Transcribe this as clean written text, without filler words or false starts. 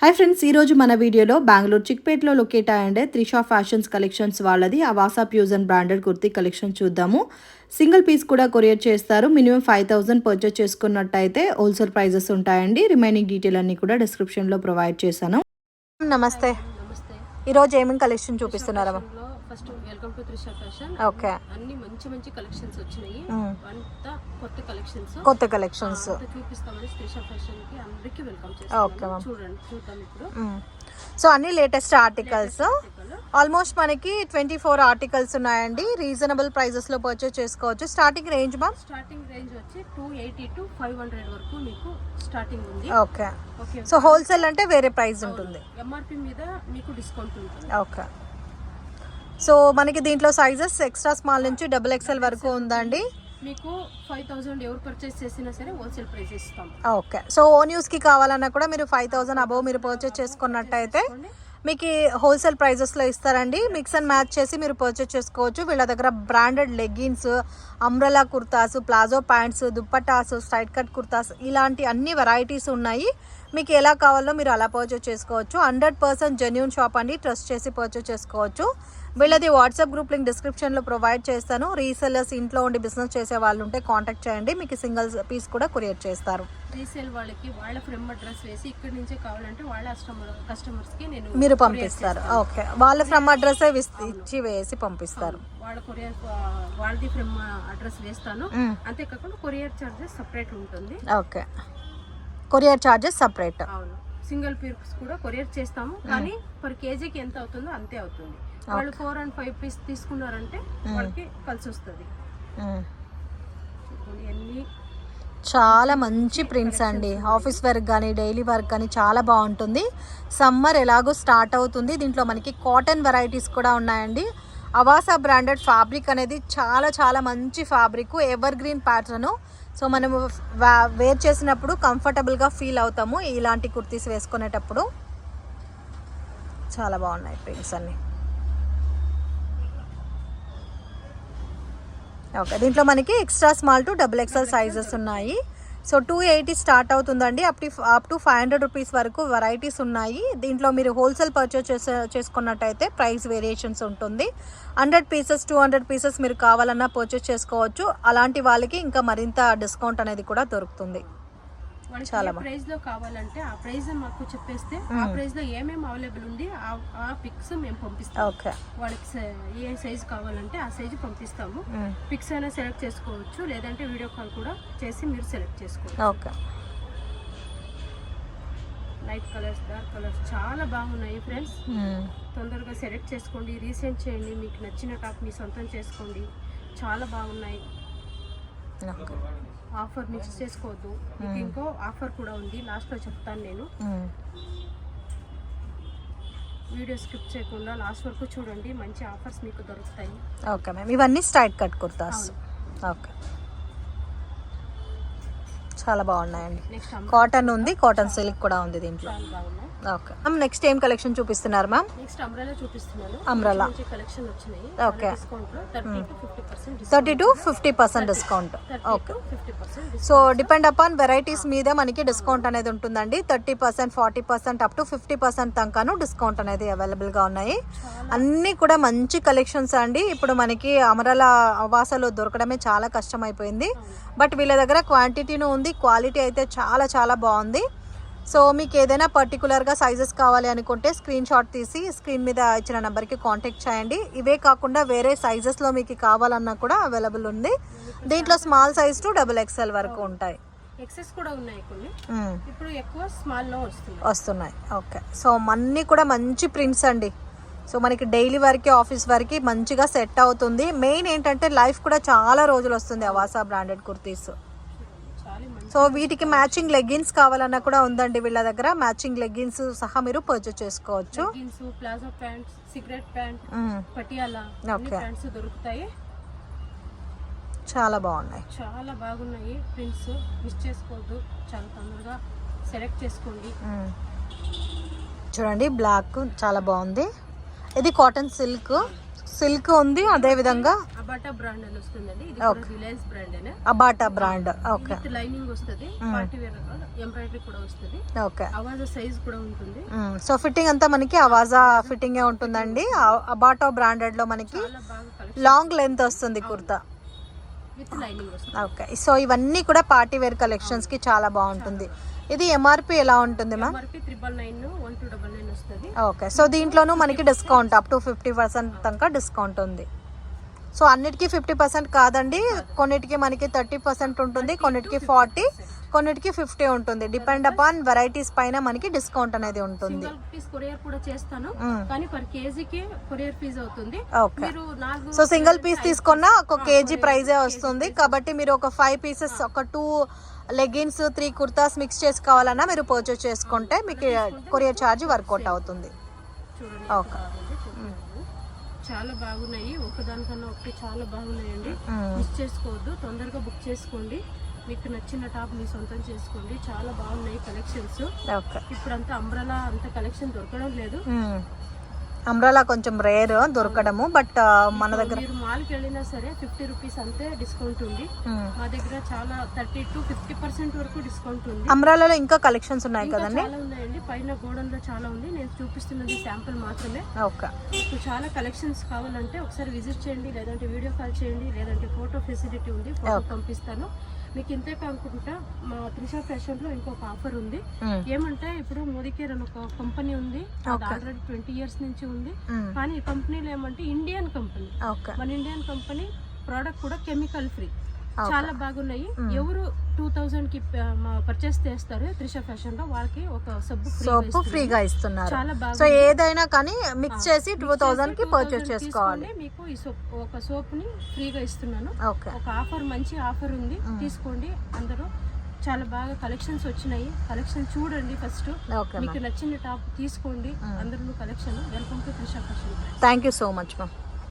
Hi friends, ఈరోజు మన వీడియోలో బెంగళూరు చిక్పేట్లో లొకేట్ అయ్యండే త్రిషా ఫ్యాషన్స్ కలెక్షన్స్ వాళ్ళది Avasa fusion branded kurti collection చూద్దాము. సింగిల్ పీస్ కూడా కొరియర్ చేస్తారు. మినిమం 5,000 పర్చేస్ చేసుకున్నట్టయితే హోల్సేల్ ప్రైజెస్ ఉంటాయండి. రిమైనింగ్ డీటెయిల్ అన్ని కూడా డిస్క్రిప్షన్లో ప్రొవైడ్ చేశాను. నమస్తే. ఈరోజు ఏమేమి కలెక్షన్ చూపిస్తున్నారా? First welcome to Trisha fashion. Okay, అన్ని మంచి మంచి కలెక్షన్స్ వచ్చినాయి. అంతా కొత్త కలెక్షన్స్ చూపిస్తామని త్రిషా ఫ్యాషన్ కి అందరికి వెల్కమ్ చేస్తాం. ఓకే మ్యామ్, చూద్దాం ఇప్పుడు. సో అన్ని లేటెస్ట్ ఆర్టికల్స్ ఆల్మోస్ట్ మనకి 24 ఆర్టికల్స్ ఉన్నాయండి. రీజనబుల్ ప్రైజెస్ లో పర్చేస్ చేసుకోవచ్చు. Starting range ma'am? Starting range వచ్చి 280 to 500 వరకు మీకు స్టార్టింగ్ ఉంది. ఓకే, సో హోల్సేల్ అంటే వేరే ప్రైస్ ఉంటుంది. ఎంఆర్పి మీద మీకు డిస్కౌంట్ ఉంటుంది. ఓకే, సో మనకి దీంట్లో సైజెస్ ఎక్స్ట్రా స్మాల్ నుంచి XXL వరకు ఉందండి. మీకు 5,000 ఎవరు పర్చేస్ చేసినా సరే హోల్సేల్ ప్రైస్ ఇస్తాం. ఓకే, సో ఓన్ యూస్కి కావాలన్నా కూడా మీరు 5,000 అబోవ్ మీరు పర్చేస్ చేసుకున్నట్టయితే మీకు హోల్సేల్ ప్రైజెస్లో ఇస్తారండి. మిక్స్ అండ్ మ్యాచ్ చేసి మీరు పర్చేస్ చేసుకోవచ్చు. వీళ్ళ దగ్గర branded leggings, umbrella kurtas, palazzo pants, dupattas, straight cut kurtas ఇలాంటి అన్ని వెరైటీస్ ఉన్నాయి. మీకు ఎలా కావాలో మీరు అలా పర్చేస్ చేసుకోవచ్చు. 100% జెన్యూన్ షాప్ అండి, ట్రస్ట్ చేసి పర్చేస్ చేసుకోవచ్చు. వీళ్ళది వాట్సాప్ గ్రూప్ లింక్ డిస్క్రిప్షన్లో ప్రొవైడ్ చేస్తాను. రీసెల్లర్స్ ఇంట్లో ఉండి బిజినెస్ చేసే వాళ్ళు ఉంటే కాంటాక్ట్ చేయండి. మీకు సింగిల్ పీస్ కూడా కొరియర్ చేస్తారు. రీసేల్ వాళ్ళకి వాళ్ళ ఫ్రెమ్ అడ్రస్ వేసి ఇక్కడ నుంచే కావాలంటే వాళ్ళ కస్టమర్స్కి మీరు పంపిస్తారు. ఓకే, వాళ్ళ ఫ్రమ్ అడ్రస్ ఇచ్చి వేసి పంపిస్తారు. వాళ్ళ కొరియర్ వాళ్ళది ఫ్రమ్ అడ్రస్ వేస్తాను. అంతేకాకుండా కొరియర్ చార్జెస్ సపరేట్ ఉంటుంది. Okay, courier charges separate. అవును, సింగిల్ పీస్ కూడా కొరియర్ చేస్తాము. కానీ పర్ కేజీకి ఎంత అవుతుందో అంతే అవుతుంది. వాళ్ళు 4 and 5 పీస్ తీసుకున్నారంటే వాళ్ళకి కలిసి వస్తుంది. చాలా మంచి ప్రింట్స్ అండి. ఆఫీస్ వర్క్ కానీ డైలీ వర్క్ కానీ చాలా బాగుంటుంది. సమ్మర్ ఎలాగో స్టార్ట్ అవుతుంది. దీంట్లో మనకి కాటన్ వెరైటీస్ కూడా ఉన్నాయండి. అవాసా బ్రాండెడ్ ఫ్యాబ్రిక్ అనేది చాలా చాలా మంచి fabric, ever green pattern. So మనము వేర్ చేసినప్పుడు కంఫర్టబుల్గా ఫీల్ అవుతాము ఇలాంటి కుర్తీస్ వేసుకునేటప్పుడు. చాలా బాగున్నాయి ప్రింట్స్ అన్నీ. ఓకే, దీంట్లో మనకి extra small to XXL sizes ఉన్నాయి. సో 280 స్టార్ట్ అవుతుందండి. అప్ టు 500 రూపీస్ వరకు వెరైటీస్ ఉన్నాయి. దీంట్లో మీరు హోల్సేల్ పర్చేస్ చేసుకున్నట్టయితే ప్రైస్ వేరియేషన్స్ ఉంటుంది. 100 పీసెస్ 200 పీసెస్ మీరు కావాలన్నా పర్చేస్ చేసుకోవచ్చు. అలాంటి వాళ్ళకి ఇంకా మరింత డిస్కౌంట్ అనేది కూడా దొరుకుతుంది. చాలా ప్రైస్ లో కావాలంటే ఆ ప్రైస్ మాకు చెప్పేస్తే ఆ ప్రైస్ లో ఏమేమి అవైలబుల్ ఉంది ఆ పిక్స్ మేము పంపిస్తాం. ఓకే, వాళ్ళకి ఏ సైజ్ కావాలంటే ఆ సైజ్ పంపిస్తాము. పిక్స్ అయినా సెలెక్ట్ చేసుకోవచ్చు, లేదంటే వీడియో కాల్ కూడా చేసి మీరు సెలెక్ట్ చేసుకోవచ్చు. Okay, light colours, dark colours చాలా బాగున్నాయి ఫ్రెండ్స్. తొందరగా సెలెక్ట్ చేసుకోండి, రీసెంట్ చేయండి. మీకు నచ్చిన టాప్ మీ సొంతం చేసుకోండి. చాలా బాగున్నాయి. ఆఫర్ మిక్స్ చేసుకోవద్దు. మీకు ఇంకో ఆఫర్ కూడా ఉంది, లాస్ట్లో చెప్తాను నేను. వీడియో స్కిప్ చేయకుండా లాస్ట్ వరకు చూడండి, మంచి ఆఫర్స్ మీకు దొరుకుతాయి. ఓకే మ్యామ్, ఇవన్నీ స్ట్రైట్ కట్ కుర్తాస్. ఓకే, చాలా బాగున్నాయండి. కాటన్ ఉంది, కాటన్ సిల్క్ కూడా ఉంది దీంట్లో. ఓకే మ్యామ్, నెక్స్ట్ ఏం కలెక్షన్ చూపిస్తున్నారు మ్యామ్? నెక్స్ట్ అంబ్రెలా చూపిస్తున్నాను. అంబ్రెలా కలెక్షన్ వచ్చినాయి. Okay, 30 to 50% discount. Okay, so depend upon varieties మీద మనకి డిస్కౌంట్ అనేది ఉంటుందండి. 30%, 40%, అప్ టు 50% దాకాను డిస్కౌంట్ అనేది అవైలబుల్గా ఉన్నాయి. అన్నీ కూడా మంచి కలెక్షన్స్ అండి. ఇప్పుడు మనకి అమరాల అవాసాలో దొరకడమే చాలా కష్టం అయిపోయింది. బట్ వీళ్ళ దగ్గర క్వాంటిటీను ఉంది, క్వాలిటీ అయితే చాలా చాలా బాగుంది. సో మీకు ఏదైనా పర్టికులర్గా సైజెస్ కావాలి అనుకుంటే స్క్రీన్ షాట్ తీసి స్క్రీన్ మీద ఇచ్చిన నెంబర్కి కాంటాక్ట్ చేయండి. ఇవే కాకుండా వేరే సైజెస్లో మీకు కావాలన్నా కూడా అవైలబుల్ ఉంది. దీంట్లో స్మాల్ సైజ్ టు XXL వరకు ఉంటాయి. ఎక్సెస్ కూడా ఉన్నాయి కొన్ని. ఇప్పుడు ఎక్కువ స్మాల్ లో వస్తున్నాయి. ఓకే, సో అన్నీ కూడా మంచి ప్రింట్స్ అండి. సో మనకి డైలీ వరకు ఆఫీస్ వరకు మంచిగా సెట్ అవుతుంది. మెయిన్ ఏంటంటే లైఫ్ కూడా చాలా రోజులు వస్తుంది అవాసా బ్రాండెడ్ కుర్తీస్. సో వీటికి మ్యాచింగ్ లెగ్గిన్స్ కావాలన్నా కూడా ఉందండి వీళ్ళ దగ్గర. మ్యాచింగ్ లెగ్గిన్స్ సహా మీరు పర్చేస్ చేసుకోవచ్చు. Palazzo pants, cigarette pant, Patiala pants దొరుకుతాయి. చాలా బాగున్నాయి, చాలా బాగున్నాయి ప్రింట్స్. మిస్ చేసుకోవద్దు, చాలా తొందరగా సెలెక్ట్ చేసుకోండి. చూడండి, బ్లాక్ చాలా బాగుంది. ఇది కాటన్ సిల్క్ ఉంది. అదే విధంగా అబాటా బ్రాండ్ అని వస్తుందండి. ఇది కూడా రిలయన్స్ బ్రాండ్. అబాటా బ్రాండ్. ఓకే. విత్ లైనింగ్ వస్తుంది, పార్టీ వేర్ ఎంబ్రాయిడరీ కూడా వస్తుంది. ఓకే. అవాజా సైజ్ కూడా ఉంటుంది. సో ఫిట్టింగ్ అంతా మనకి అవాజా ఫిట్టింగ్ ఉంటుందండి. అబాటా బ్రాండెడ్ లో మనకి చాలా బాగా కలెక్షన్ లాంగ్ లెంత్ వస్తుంది కుర్తా. విత్ లైనింగ్ వస్తుంది. ఓకే. సో ఇవన్నీ కూడా పార్టీ వేర్ కలెక్షన్స్ కి చాలా బాగుంటుంది. ఇది ఎంఆర్పి ఎలా ఉంటుంది మ్యామ్? MRP 999, 1299 వస్తుంది. ఓకే. సో దీంట్లోనూ మనకి డిస్కౌంట్ అప్ టు 50% దాకా డిస్కౌంట్ ఉంది. సో అన్నిటికీ 50% కాదండి, కొన్నిటికి మనకి 30% ఉంటుంది, కొన్నిటికి 40, కొన్నిటికి 50 ఉంటుంది. డిపెండ్ అపాన్ వెరైటీస్ పైన మనకి డిస్కౌంట్ అనేది ఉంటుంది. సింగిల్ పీస్ కొరియర్ కూడా చేస్తాను, కానీ పర్ కేజీకి కొరియర్ ఫీజ్ అవుతుంది. ఓకే. మీరు నాకు సో సింగిల్ పీస్ తీసుకున్నా ఒక కేజీ ప్రైజే వస్తుంది. కాబట్టి మీరు ఒక 5 పీసెస్, ఒక 2 లెగిన్స్, 3 కుర్తాస్ మిక్స్ చేసుకోవాలన్నా మీరు పర్చేస్ చేసుకుంటే మీకు కొరియర్ ఛార్జ్ వర్కౌట్ అవుతుంది. చూడండి, ఓకే. చాలా బాగున్నాయి, ఒకదానికన్నా ఒకటి చాలా బాగున్నాయండి. మిస్ చేసుకోవద్దు, తొందరగా బుక్ చేసుకోండి. మీకు నచ్చిన టాప్ మీ సొంతం చేసుకోండి. చాలా బాగున్నాయి కలెక్షన్స్. ఓకే. ఇప్పుడంతా అంబ్రెలా అంత కలెక్షన్ దొరకడం లేదు. అంబ్రెలా కొంచెం రేర్ దొరకడము, బట్ మన దగ్గర మీరు మాల్కి వెళ్ళినా సరే 50 రూపీస్ అంతే డిస్కౌంట్ ఉంది. మా దగ్గర చాలా 30 to 50% వరకు డిస్కౌంట్ ఉంది. అంబ్రెలాలో ఇంకా కలెక్షన్స్ ఉన్నాయి ఇంకా కదండి? చాలా ఉన్నాయండి, పైన గోడౌన్లో చాలా ఉంది. నేను చూపిస్తున్నది శాంపుల్ మాత్రమే. ఓకే. మీకు చాలా కలెక్షన్స్ కావాలంటే ఒకసారి విజిట్ చేయండి, లేదంటే వీడియో కాల్ చేయండి, లేదంటే ఫోటో ఫెసిలిటీ ఉంది, ఫోటో పంపిస్తాను. మీకు ఇంతే కాకుండా మా త్రిషా ఫ్యాషన్ లో ఇంకొక ఆఫర్ ఉంది. ఏమంటే ఇప్పుడు మోదీకేర్ అని ఒక కంపెనీ ఉంది, ఆల్రెడీ 20 years నుంచి ఉంది. కానీ ఈ కంపెనీలో ఏమంటే ఇండియన్ కంపెనీ, మన ఇండియన్ కంపెనీ ప్రోడక్ట్ కూడా కెమికల్ ఫ్రీ. చాలా బాగున్నాయి. ఎవరు 2000 కి పర్చేస్ చేస్తారు త్రిషా ఫ్యాషన్ లో, వాళ్ళకి ఒక సబ్బు ఫ్రీగా ఇస్తున్నారు. చాలా బాగా. సో ఏదైనా కానీ మిక్స్ చేసి 2000 కి పర్చేస్ చేసుకోవాలి. మీకు ఈ ఒక సోప్ ని ఫ్రీగా ఇస్తున్నాను. ఓకే. ఒక ఆఫర్, మంచి ఆఫర్ ఉంది, తీసుకోండి అందరూ. చాలా బాగా కలెక్షన్స్ వచ్చినాయి, కలెక్షన్ చూడండి ఫస్ట్. మీకు నచ్చిన టాప్ తీసుకోండి అందరూ. Collection. Welcome to Trisha fashion. Thank you so much ma'am.